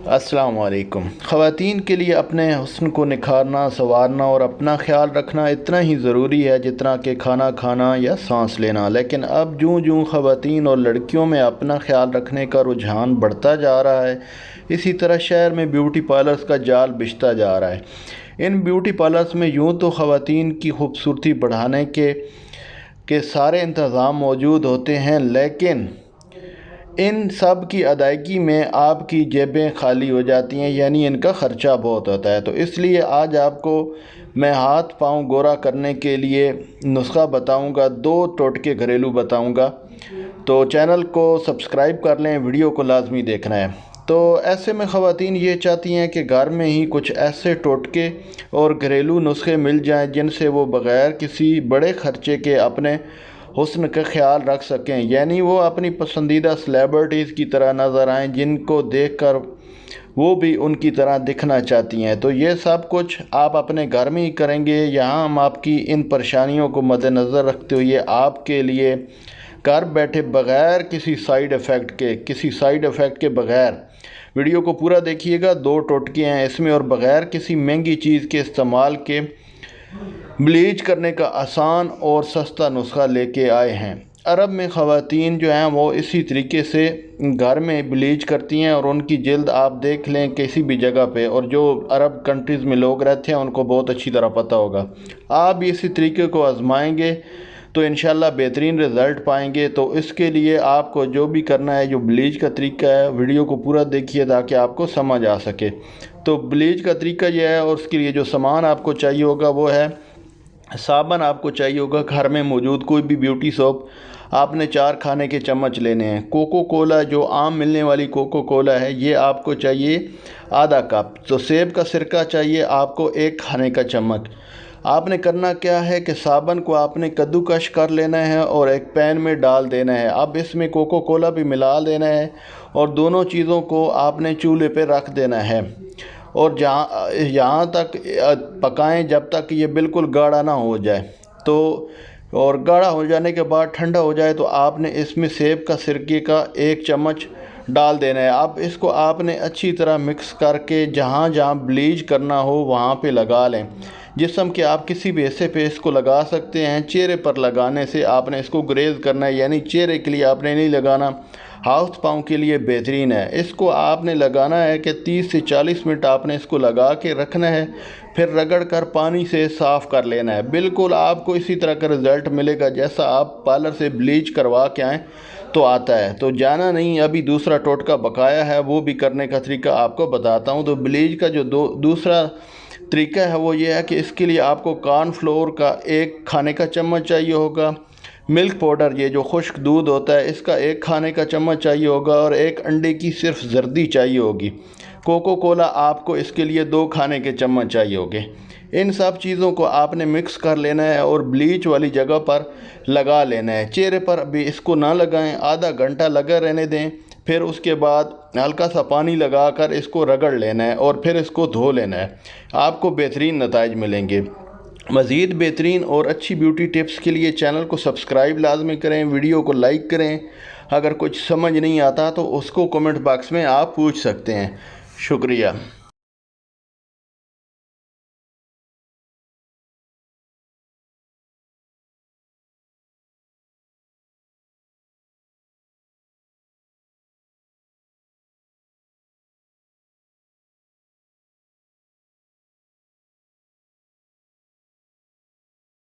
अस्सलाम वालेकुम। ख़वातीन के लिए अपने हुस्न को निखारना, संवारना और अपना ख्याल रखना इतना ही ज़रूरी है जितना कि खाना खाना या सांस लेना। लेकिन अब जूँ जूँ ख़वातीन और लड़कियों में अपना ख्याल रखने का रुझान बढ़ता जा रहा है, इसी तरह शहर में ब्यूटी पार्लर्स का जाल बिछता जा रहा है। इन ब्यूटी पार्लर्स में यूँ तो ख़वातीन की खूबसूरती बढ़ाने के सारे इंतज़ाम मौजूद होते हैं, लेकिन इन सब की अदायगी में आपकी जेबें खाली हो जाती हैं, यानी इनका ख़र्चा बहुत होता है। तो इसलिए आज आपको मैं हाथ पाँव गोरा करने के लिए नुस्खा बताऊंगा, 2 टोटके घरेलू बताऊंगा। तो चैनल को सब्सक्राइब कर लें, वीडियो को लाजमी देखना है। तो ऐसे में ख़वातीन ये चाहती हैं कि घर में ही कुछ ऐसे टोटके और घरेलू नुस्खे मिल जाएं जिनसे वो बग़ैर किसी बड़े ख़र्चे के अपने हुस्न का ख्याल रख सकें, यानी वो अपनी पसंदीदा सेलिब्रिटीज़ की तरह नज़र आएँ जिनको देखकर वो भी उनकी तरह दिखना चाहती हैं। तो ये सब कुछ आप अपने घर में ही करेंगे। यहाँ हम आपकी इन परेशानियों को मद्देनज़र रखते हुए आपके लिए घर बैठे बग़ैर किसी साइड इफ़ेक्ट के बग़ैर वीडियो को पूरा देखिएगा। 2 टोटके हैं इसमें और बग़ैर किसी महंगी चीज़ के इस्तेमाल के ब्लीच करने का आसान और सस्ता नुस्खा लेके आए हैं। अरब में ख़वातीन जो हैं वो इसी तरीके से घर में ब्लीच करती हैं और उनकी जल्द आप देख लें किसी भी जगह पे, और जो अरब कंट्रीज़ में लोग रहते हैं उनको बहुत अच्छी तरह पता होगा। आप भी इसी तरीके को आजमाएंगे तो इंशाल्लाह बेहतरीन रिज़ल्ट पाएंगे। तो इसके लिए आपको जो भी करना है, जो ब्लीच का तरीका है, वीडियो को पूरा देखिए ताकि आपको समझ आ सके। तो ब्लीच का तरीका यह है, और उसके लिए जो सामान आपको चाहिए होगा वो है साबुन। आपको चाहिए होगा घर में मौजूद कोई भी ब्यूटी सोप। आपने 4 खाने के चम्मच लेने हैं। कोको कोला, जो आम मिलने वाली कोको कोला है, ये आपको चाहिए आधा कप। तो सेब का सिरका चाहिए आपको 1 खाने का चम्मच। आपने करना क्या है कि साबुन को आपने कद्दूकश कर लेना है और एक पैन में डाल देना है। अब इसमें कोको कोला भी मिला देना है और दोनों चीज़ों को आपने चूल्हे पे रख देना है और यहाँ तक पकाएं जब तक ये बिल्कुल गाढ़ा ना हो जाए। तो और गाढ़ा हो जाने के बाद ठंडा हो जाए तो आपने इसमें सेब का सिरके का 1 चम्मच डाल देना है। अब इसको आपने अच्छी तरह मिक्स करके जहाँ जहाँ ब्लीच करना हो वहाँ पे लगा लें। जिस्म के आप किसी भी हिस्से पे इसको लगा सकते हैं। चेहरे पर लगाने से आपने इसको ग्रेज करना है, यानी चेहरे के लिए आपने नहीं लगाना, हाथ पाँव के लिए बेहतरीन है। इसको आपने लगाना है कि 30 से 40 मिनट आपने इसको लगा के रखना है, फिर रगड़ कर पानी से साफ़ कर लेना है। बिल्कुल आपको इसी तरह का रिज़ल्ट मिलेगा जैसा आप पार्लर से ब्लीच करवा के आएँ तो आता है। तो जाना नहीं, अभी दूसरा टोटका बकाया है, वो भी करने का तरीका आपको बताता हूँ। तो ब्लीच का जो दूसरा तरीका है वो ये है कि इसके लिए आपको कॉर्नफ्लोर का 1 खाने का चम्मच चाहिए होगा। मिल्क पाउडर, ये जो खुश्क दूध होता है, इसका 1 खाने का चम्मच चाहिए होगा और 1 अंडे की सिर्फ जर्दी चाहिए होगी। कोको कोला आपको इसके लिए 2 खाने के चम्मच चाहिए होंगे। इन सब चीज़ों को आपने मिक्स कर लेना है और ब्लीच वाली जगह पर लगा लेना है। चेहरे पर अभी इसको ना लगाएं, आधा घंटा लगा रहने दें। फिर उसके बाद हल्का सा पानी लगाकर इसको रगड़ लेना है और फिर इसको धो लेना है। आपको बेहतरीन नताइज मिलेंगे। मज़ीद बेहतरीन और अच्छी ब्यूटी टिप्स के लिए चैनल को सब्सक्राइब लाजमी करें, वीडियो को लाइक करें। अगर कुछ समझ नहीं आता तो उसको कमेंट बॉक्स में आप पूछ सकते हैं। शुक्रिया।